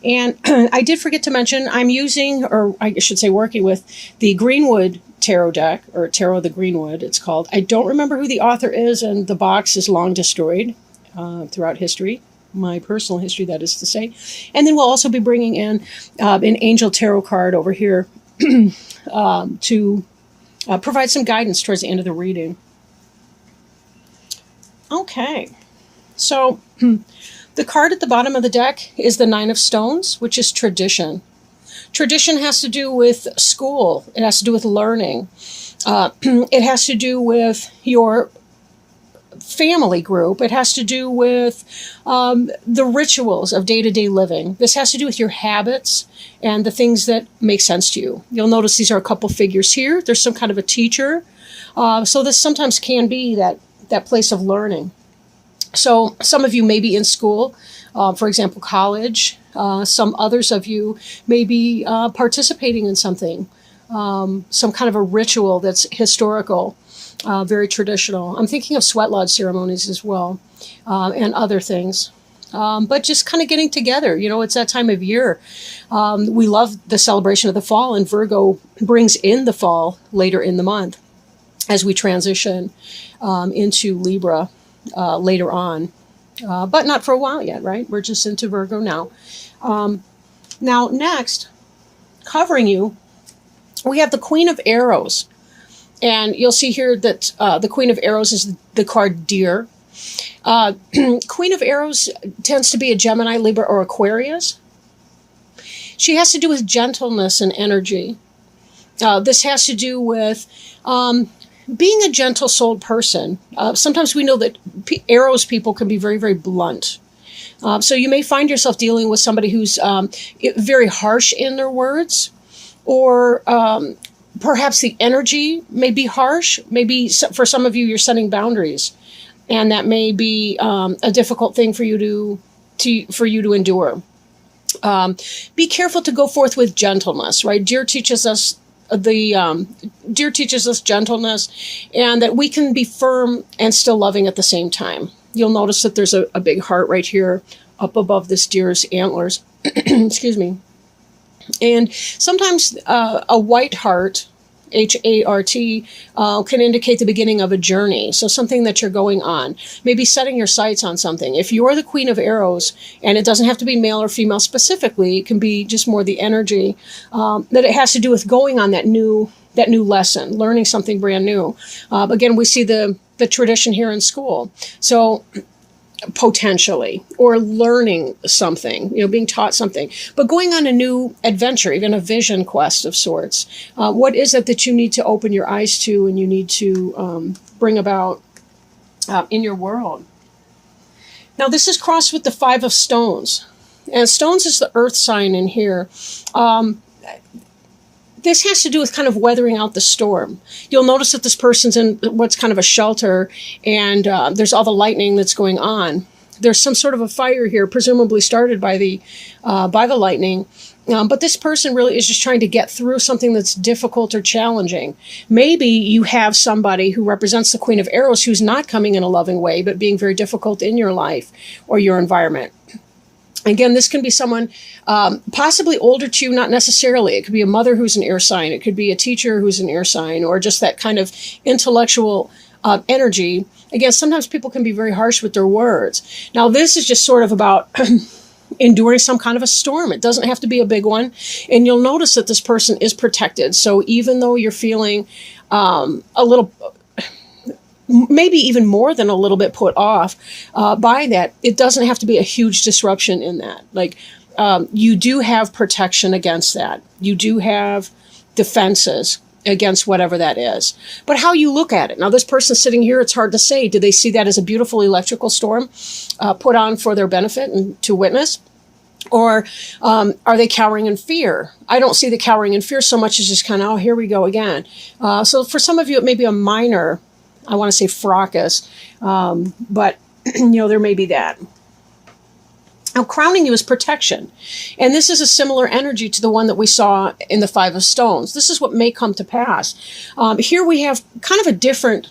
And I did forget to mention I'm using, or I should say working with, the Greenwood tarot deck, or Tarot of the Greenwood, it's called. I don't remember who the author is, and the box is long destroyed throughout history. My personal history, that is to say. And then we'll also be bringing in an angel tarot card over here to provide some guidance towards the end of the reading. Okay, so the card at the bottom of the deck is the Nine of Stones, which is tradition. Tradition has to do with school. It has to do with learning. It has to do with your family group. It has to do with the rituals of day-to-day living. This has to do with your habits and the things that make sense to you. You'll notice these are a couple figures here. There's some kind of a teacher. So this sometimes can be that place of learning. So some of you may be in school, for example, college. Some others of you may be participating in something, some kind of a ritual that's historical, very traditional. I'm thinking of sweat lodge ceremonies as well, and other things. But just kind of getting together. You know, it's that time of year. We love the celebration of the fall, and Virgo brings in the fall later in the month as we transition into Libra later on. But not for a while yet, right? We're just into Virgo now. Now, next, covering you, we have the Queen of Arrows. And you'll see here that the Queen of Arrows is the card Deer. Queen of Arrows tends to be a Gemini, Libra, or Aquarius. She has to do with gentleness and energy. This has to do with being a gentle-souled person. Sometimes we know that Arrows people can be very, very blunt. So you may find yourself dealing with somebody who's very harsh in their words, or perhaps the energy may be harsh. Maybe for some of you, you're setting boundaries, and that may be a difficult thing for you to endure. Be careful to go forth with gentleness, right? Deer teaches us gentleness, and that we can be firm and still loving at the same time. You'll notice that there's a big heart right here up above this deer's antlers. Excuse me. And sometimes a white heart, H-A-R-T, can indicate the beginning of a journey. So something that you're going on. Maybe setting your sights on something. If you're the Queen of Arrows, and it doesn't have to be male or female specifically, it can be just more the energy, that it has to do with going on that new lesson, learning something brand new. Again, we see the tradition here in school. So potentially, or learning something, being taught something, but going on a new adventure, even a vision quest of sorts. What is it that you need to open your eyes to, and you need to bring about in your world? Now, this is crossed with the Five of Stones, and Stones is the earth sign in here. This has to do with kind of weathering out the storm. You'll notice that this person's in what's kind of a shelter, and there's all the lightning that's going on. There's some sort of a fire here, presumably started by the lightning. But this person really is just trying to get through something that's difficult or challenging. Maybe you have somebody who represents the Queen of Arrows who's not coming in a loving way, but being very difficult in your life or your environment. Again, this can be someone possibly older to you, not necessarily. It could be a mother who's an air sign. It could be a teacher who's an air sign, or just that kind of intellectual energy. Again, sometimes people can be very harsh with their words. Now, this is just sort of about enduring some kind of a storm. It doesn't have to be a big one. And you'll notice that this person is protected. So even though you're feeling a little, maybe even more than a little bit put off by that, it doesn't have to be a huge disruption in that. Like, you do have protection against that. You do have defenses against whatever that is. But how you look at it. Now, this person sitting here, it's hard to say. Do they see that as a beautiful electrical storm put on for their benefit and to witness? Or are they cowering in fear? I don't see the cowering in fear so much as just kind of, oh, here we go again. So for some of you, it may be a minor, I want to say fracas, but there may be that. Now, crowning you is protection. And this is a similar energy to the one that we saw in the Five of Stones. This is what may come to pass. Here we have kind of a different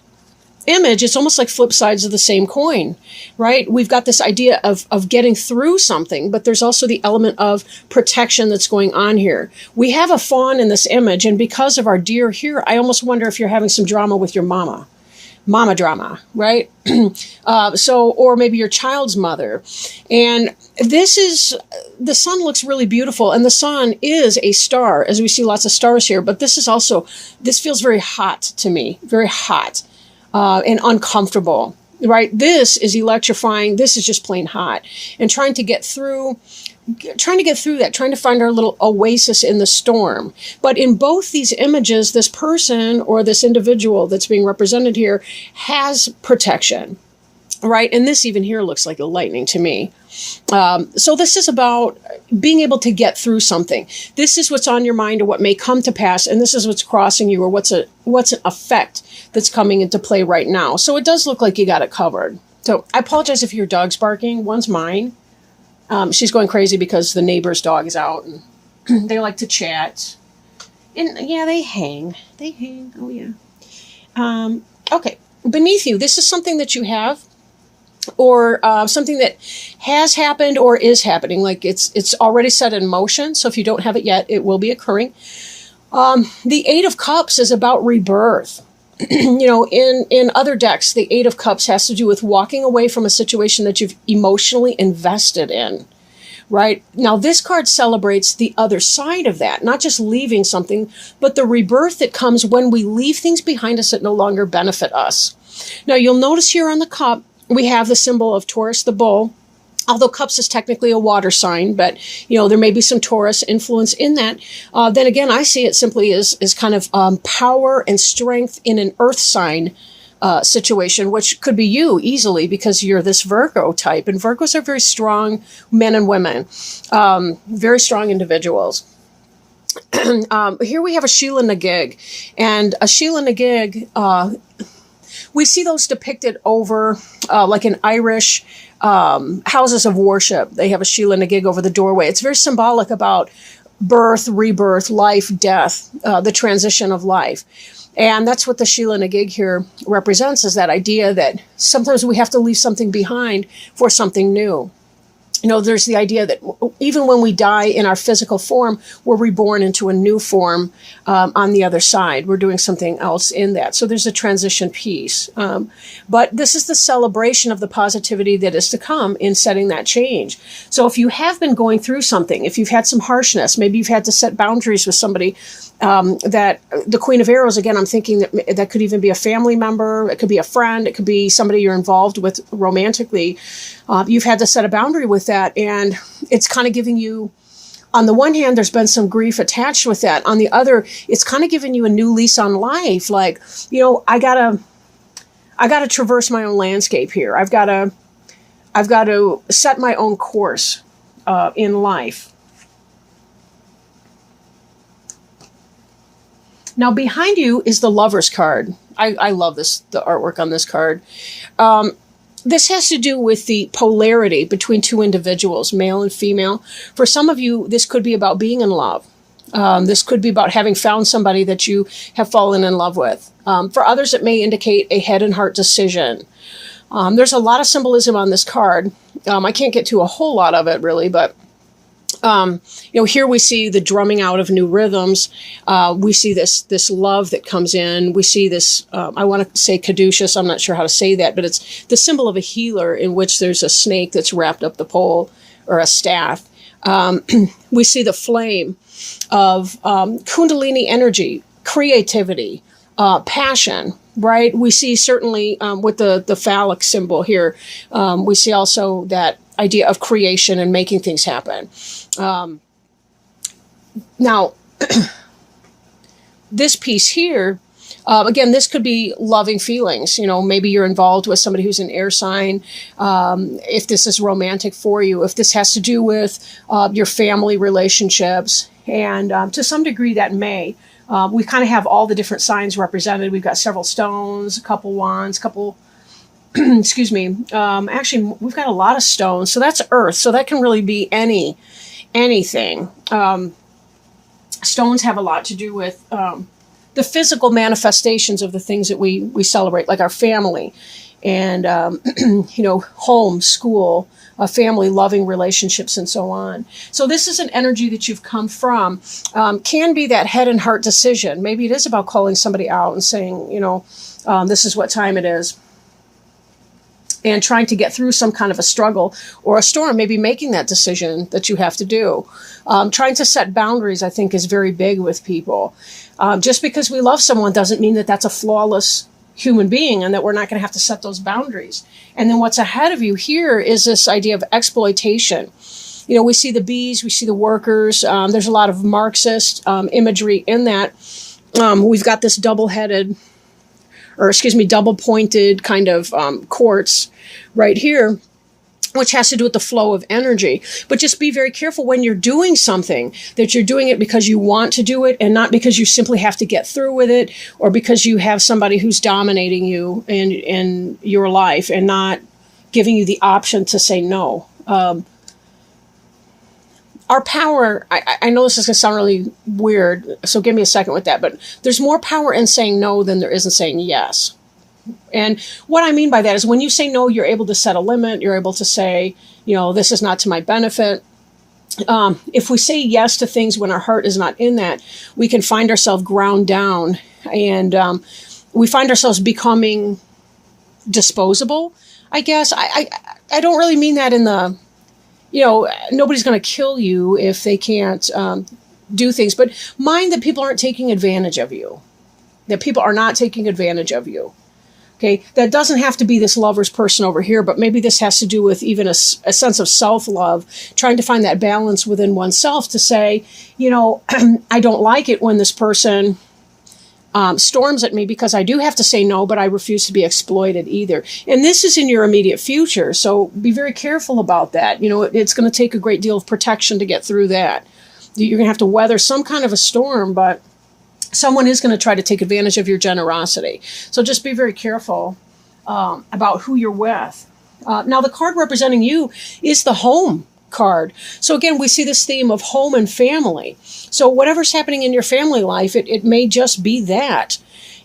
image, it's almost like flip sides of the same coin, right? We've got this idea of getting through something, but there's also the element of protection that's going on here. We have a fawn in this image, and because of our deer here, I almost wonder if you're having some drama with your mama drama, right? Or maybe your child's mother. And the sun looks really beautiful, and the sun is a star, as we see lots of stars here, but this feels very hot to me, very hot and uncomfortable, right? This is electrifying. This is just plain hot. And trying to get through that, trying to find our little oasis in the storm. But in both these images, this person or this individual that's being represented here has protection, right? And this even here looks like the lightning to me. So this is about being able to get through something. This is what's on your mind or what may come to pass, and this is what's crossing you or what's an effect that's coming into play right now. So it does look like you got it covered. So I apologize if your dog's barking. One's mine. She's going crazy because the neighbor's dog is out, and they like to chat. And yeah, they hang. Oh yeah. Okay. Beneath you, this is something that you have, or something that has happened or is happening. Like it's already set in motion. So if you don't have it yet, it will be occurring. The Eight of Cups is about rebirth. In other decks, the Eight of Cups has to do with walking away from a situation that you've emotionally invested in, right? Now, this card celebrates the other side of that, not just leaving something, but the rebirth that comes when we leave things behind us that no longer benefit us. Now, you'll notice here on the cup, we have the symbol of Taurus, the bull. Although Cups is technically a water sign, but, there may be some Taurus influence in that. Then again, I see it simply as kind of power and strength in an earth sign situation, which could be you easily because you're this Virgo type. And Virgos are very strong men and women, very strong individuals. Here we have a Sheila Nagig. And a Sheila Nagig, we see those depicted over like in Irish houses of worship. They have a Sheila Nagig over the doorway. It's very symbolic about birth, rebirth, life, death, the transition of life. And that's what the Sheila Nagig here represents, is that idea that sometimes we have to leave something behind for something new. There's the idea that even when we die in our physical form, we're reborn into a new form on the other side. We're doing something else in that. So there's a transition piece. But this is the celebration of the positivity that is to come in setting that change. So if you have been going through something, if you've had some harshness, maybe you've had to set boundaries with somebody, that the Queen of Arrows, again, I'm thinking that could even be a family member, it could be a friend, it could be somebody you're involved with romantically. You've had to set a boundary with that, and it's kind of giving you, on the one hand, there's been some grief attached with that. On the other, it's kind of giving you a new lease on life. Like, I gotta traverse my own landscape here. I've got to set my own course in life. Now, behind you is the Lover's card. I love the artwork on this card. This has to do with the polarity between two individuals, male and female. For some of you, this could be about being in love. This could be about having found somebody that you have fallen in love with. For others, it may indicate a head and heart decision. There's a lot of symbolism on this card. I can't get to a whole lot of it, really, but here we see the drumming out of new rhythms. We see this love that comes in. We see this, I want to say caduceus. I'm not sure how to say that, but it's the symbol of a healer in which there's a snake that's wrapped up the pole, or a staff. We see the flame of Kundalini energy, creativity, passion, right? We see certainly with the phallic symbol here, we see also that idea of creation and making things happen. Now, this piece here, again, this could be loving feelings. Maybe you're involved with somebody who's an air sign. If this is romantic for you, if this has to do with your family relationships, and to some degree that may. We kind of have all the different signs represented. We've got several stones, a couple wands, excuse me. Actually, we've got a lot of stones. So that's earth. So that can really be anything. Stones have a lot to do with the physical manifestations of the things that we celebrate, like our family and, home, school, family, loving relationships, and so on. So this is an energy that you've come from. Can be that head and heart decision. Maybe it is about calling somebody out and saying, this is what time it is, and trying to get through some kind of a struggle or a storm, maybe making that decision that you have to do. Trying to set boundaries, I think, is very big with people. Just because we love someone doesn't mean that that's a flawless human being and that we're not going to have to set those boundaries. And then what's ahead of you here is this idea of exploitation. We see the bees, we see the workers. There's a lot of Marxist imagery in that. We've got this double-pointed kind of quartz right here, which has to do with the flow of energy. But just be very careful when you're doing something, that you're doing it because you want to do it and not because you simply have to get through with it, or because you have somebody who's dominating you in your life and not giving you the option to say no. Our power, I know this is going to sound really weird, so give me a second with that, but there's more power in saying no than there is in saying yes. And what I mean by that is when you say no, you're able to set a limit. You're able to say, this is not to my benefit. If we say yes to things when our heart is not in that, we can find ourselves ground down, and we find ourselves becoming disposable, I guess. I don't really mean that in the, nobody's going to kill you if they can't do things, but mind that people aren't taking advantage of you, that people are not taking advantage of you. Okay, that doesn't have to be this lover's person over here, but maybe this has to do with even a sense of self-love, trying to find that balance within oneself to say, I don't like it when this person storms at me because I do have to say no, but I refuse to be exploited either. And this is in your immediate future, so be very careful about that. It's going to take a great deal of protection to get through that. You're going to have to weather some kind of a storm, but someone is going to try to take advantage of your generosity. So just be very careful about who you're with. Now, the card representing you is the home card. So again, we see this theme of home and family. So whatever's happening in your family life, it may just be that,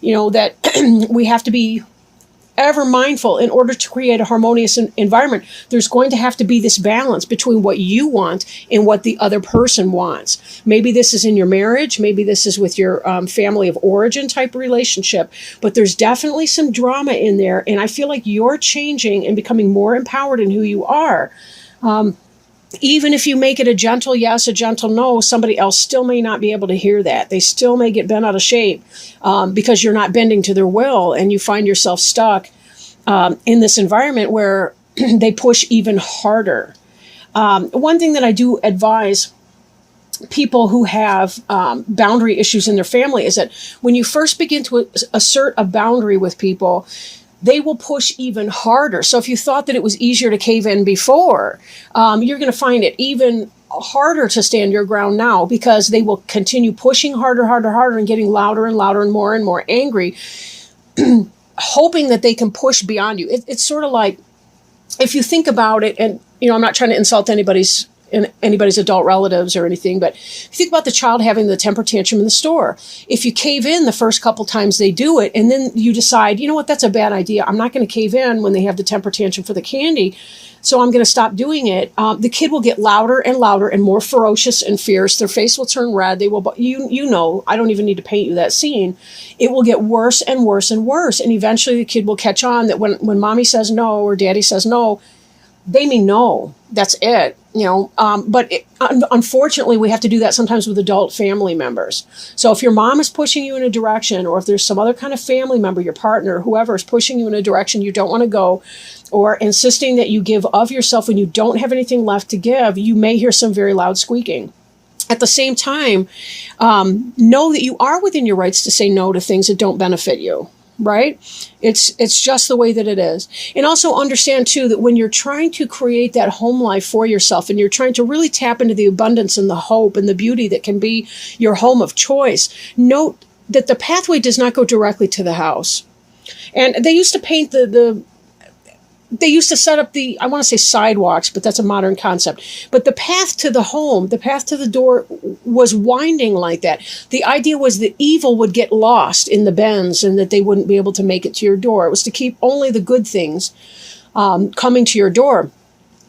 that we have to be ever mindful in order to create a harmonious environment. There's going to have to be this balance between what you want and what the other person wants. Maybe this is in your marriage. Maybe this is with your family of origin type relationship, but there's definitely some drama in there. And I feel like you're changing and becoming more empowered in who you are. Even if you make it a gentle yes, a gentle no, somebody else still may not be able to hear that. They still may get bent out of shape because you're not bending to their will, and you find yourself stuck in this environment where they push even harder. One thing that I do advise people who have boundary issues in their family is that when you first begin to assert a boundary with people, they will push even harder. So if you thought that it was easier to cave in before, you're going to find it even harder to stand your ground now, because they will continue pushing harder, and getting louder and louder and more angry, hoping that they can push beyond you. It's sort of like, if you think about it, and I'm not trying to insult anybody's adult relatives or anything, but if you think about the child having the temper tantrum in the store, if you cave in the first couple times they do it, and then you decide, that's a bad idea. I'm not going to cave in when they have the temper tantrum for the candy, so I'm going to stop doing it. The kid will get louder and more ferocious and fierce. Their face will turn red. They will, I don't even need to paint you that scene. It will get worse and worse and worse. And eventually the kid will catch on that when mommy says no or daddy says no, they mean no. That's it. Unfortunately, we have to do that sometimes with adult family members. So if your mom is pushing you in a direction, or if there's some other kind of family member, your partner, whoever is pushing you in a direction you don't want to go, or insisting that you give of yourself when you don't have anything left to give, you may hear some very loud squeaking. At the same time, know that you are within your rights to say no to things that don't benefit you. Right? It's just the way that it is. And also understand, too, that when you're trying to create that home life for yourself, and you're trying to really tap into the abundance and the hope and the beauty that can be your home of choice, note that the pathway does not go directly to the house. And they used to paint the they used to set up I want to say sidewalks, but that's a modern concept. But the path to the home, the path to the door was winding like that. The idea was that evil would get lost in the bends and that they wouldn't be able to make it to your door. It was to keep only the good things coming to your door.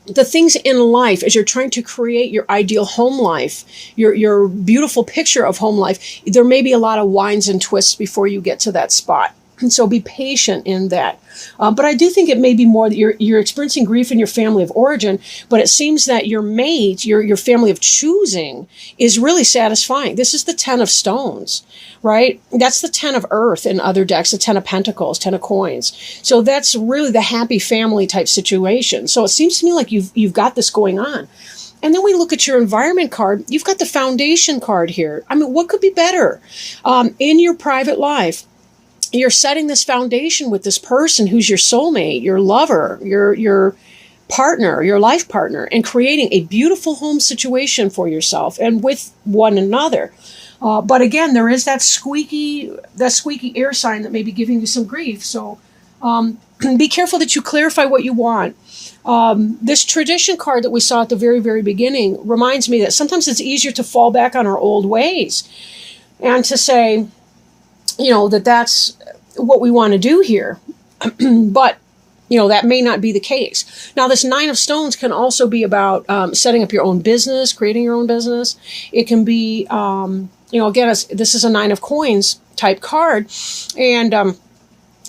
The things in life, as you're trying to create your ideal home life, your beautiful picture of home life, there may be a lot of winds and twists before you get to that spot. And so be patient in that. But I do think it may be more that you're experiencing grief in your family of origin, but it seems that your mate, your family of choosing, is really satisfying. This is the 10 of stones, right? That's the 10 of earth in other decks, the 10 of pentacles, 10 of coins. So that's really the happy family type situation. So it seems to me like you've got this going on. And then we look at your environment card. You've got the foundation card here. I mean, what could be better in your private life? You're setting this foundation with this person who's your soulmate, your lover, your partner, your life partner, and creating a beautiful home situation for yourself and with one another. But again, there is that squeaky air sign that may be giving you some grief. So be careful that you clarify what you want. This tradition card that we saw at the very, very beginning reminds me that sometimes it's easier to fall back on our old ways and to say, that's what we want to do here. But, that may not be the case. Now, this 9 of stones can also be about setting up your own business, creating your own business. It can be, again, this is a 9 of coins type card. And,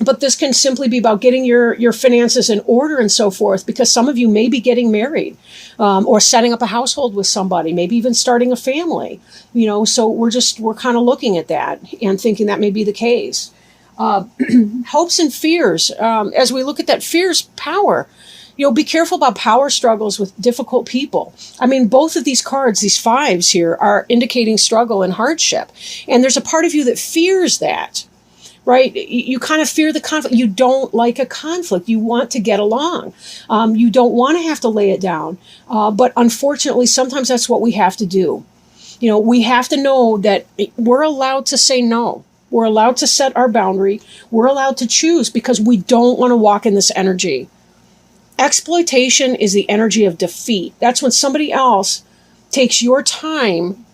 but this can simply be about getting your finances in order and so forth, because some of you may be getting married or setting up a household with somebody, maybe even starting a family, so we're kind of looking at that and thinking that may be the case. Hopes and fears. As we look at that fear's power, be careful about power struggles with difficult people. I mean, both of these cards, these 5s here, are indicating struggle and hardship. And there's a part of you that fears that. Right? You kind of fear the conflict. You don't like a conflict. You want to get along. You don't want to have to lay it down. But unfortunately, sometimes that's what we have to do. We have to know that we're allowed to say no. We're allowed to set our boundary. We're allowed to choose because we don't want to walk in this energy. Exploitation is the energy of defeat. That's when somebody else takes your time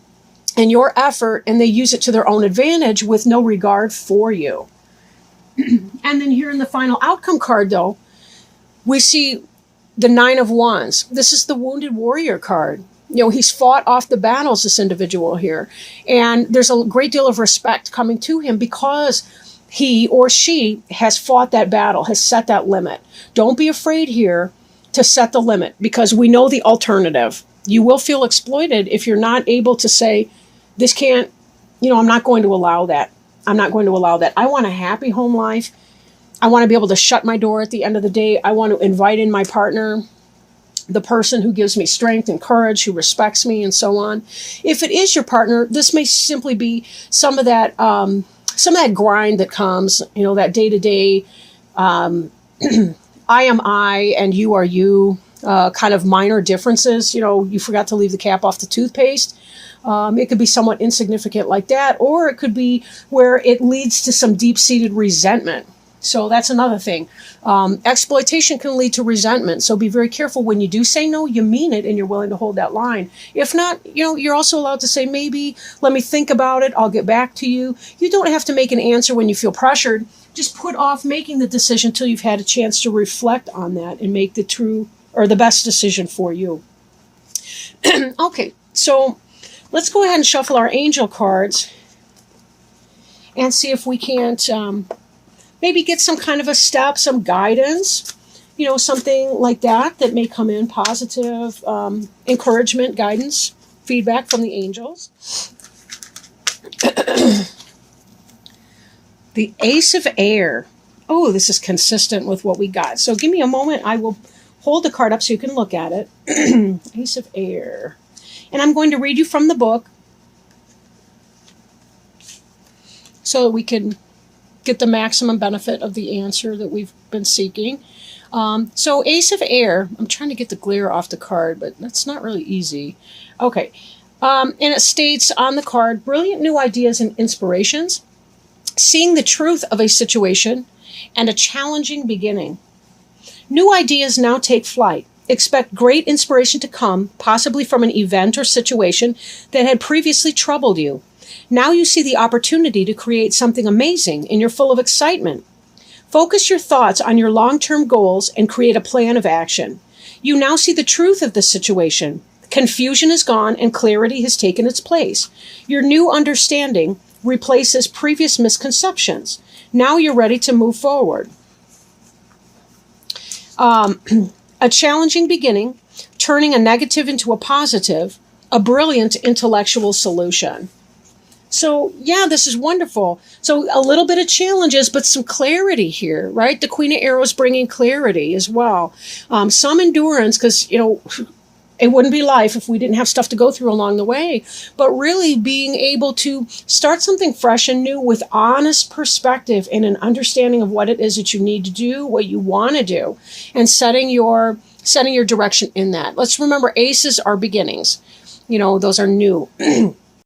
and your effort, and they use it to their own advantage with no regard for you. And then here in the final outcome card, though, we see the 9 of wands. This is the wounded warrior card. He's fought off the battles, this individual here. And there's a great deal of respect coming to him because he or she has fought that battle, has set that limit. Don't be afraid here to set the limit, because we know the alternative. You will feel exploited if you're not able to say, this can't, I'm not going to allow that. I'm not going to allow that. I want a happy home life. I want to be able to shut my door at the end of the day. I want to invite in my partner, the person who gives me strength and courage, who respects me, and so on. If it is your partner, this may simply be some of that grind that comes, that day-to-day, I am I and you are you, kind of minor differences. You forgot to leave the cap off the toothpaste. It could be somewhat insignificant like that, or it could be where it leads to some deep-seated resentment. So that's another thing. Exploitation can lead to resentment. So be very careful when you do say no, you mean it and you're willing to hold that line. If not, you're also allowed to say, maybe, let me think about it. I'll get back to you. You don't have to make an answer when you feel pressured. Just put off making the decision until you've had a chance to reflect on that and make the true or the best decision for you. Okay, so let's go ahead and shuffle our angel cards and see if we can't maybe get some kind of a step, some guidance, something like that may come in, positive encouragement, guidance, feedback from the angels. The Ace of Air. Oh, this is consistent with what we got. So give me a moment. I will hold the card up so you can look at it. Ace of Air. And I'm going to read you from the book so that we can get the maximum benefit of the answer that we've been seeking. So Ace of Air, I'm trying to get the glare off the card, but that's not really easy. Okay. And it states on the card, brilliant new ideas and inspirations, seeing the truth of a situation, and a challenging beginning. New ideas now take flight. Expect great inspiration to come, possibly from an event or situation that had previously troubled you. Now you see the opportunity to create something amazing and you're full of excitement. Focus your thoughts on your long-term goals and create a plan of action. You now see the truth of the situation. Confusion is gone and clarity has taken its place. Your new understanding replaces previous misconceptions. Now you're ready to move forward. A challenging beginning, turning a negative into a positive, a brilliant intellectual solution. So, yeah, this is wonderful. So a little bit of challenges, but some clarity here, right? The Queen of Arrows bringing clarity as well. Some endurance, because, it wouldn't be life if we didn't have stuff to go through along the way. But really being able to start something fresh and new with honest perspective and an understanding of what it is that you need to do, what you want to do, and setting your direction in that. Let's remember, aces are beginnings. Those are new.